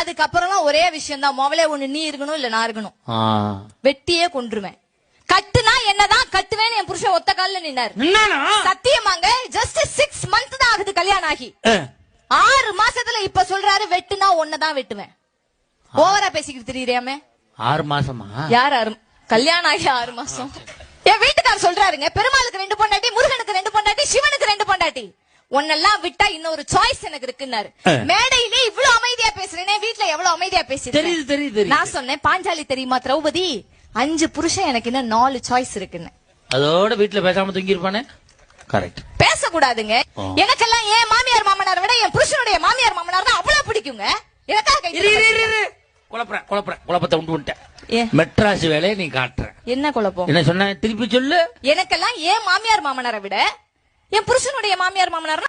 அதுக்கப்புறம் ஒரே விஷயம் தான், மொவலே ஒண்ணு நீ இருக்கணும் இல்ல நான் இருக்கணும். வெட்டியே கொன்றுவேன். கட்டுனா என்னதான் கட்டுவேன்னு என் புருஷன் ஒத்த கால்ல நின்னாரு. சத்தியமாங்க, ஜஸ்ட் 6 months தான் ஆகுது கல்யாணம் ஆகி. 6 மாசத்துல இப்ப சொல்றாரு வெட்டுனா ஒன்னதான் வெட்டுவேன். ஓவரா பேசிக்கிட்டு தெரியுறியாமே. 6 மாசமா? யார் கல்யாணம் ஆகி 6 மாசம்? என் வீட்டுக்காரர் சொல்றாருங்க, பெருமாளுக்கு 2 பொண்டாட்டி, முருகனுக்கு 2 பொண்டாட்டி, சிவனுக்கு 2 பொண்டாட்டி, ஒன்னெல்லாம் விட்டா இன்னொரு சாய்ஸ் எனக்கு இருக்குன்னாரு. மேடையிலே இவ்வளவு அமைதியா பேசுறேனே, வீட்டுல எவ்வளவு அமைதியா பேசுறேன். தெரியுது. நான் சொன்னேன், பாஞ்சாலி தெரியுமா திரௌபதி, 5 புருஷன் எனக்கு இன்னும் 4 சாய்ஸ் இருக்குன்னு. அதோட வீட்டுல பேசாம தூங்கி இருப்பானே. கரெக்ட். பேசக்கூடாதுங்க. எனக்கெல்லாம் என் மாமியார் மாமனார் விட என் புருஷனுடைய மாமியார் மாமனார் தான் அவ்வளவு பிடிக்குங்க. குழப்பத்தை உண்டு விட்டேன். மெட்ராஸ் வேலையை நீ காட்டுற. என்ன குழப்பம்? என்ன சொன்ன? திருப்பி சொல்லு. எனக்கெல்லாம் என் மாமியார் மாமனாரை விட என் புருஷனுடைய மாமியார் மாமனார்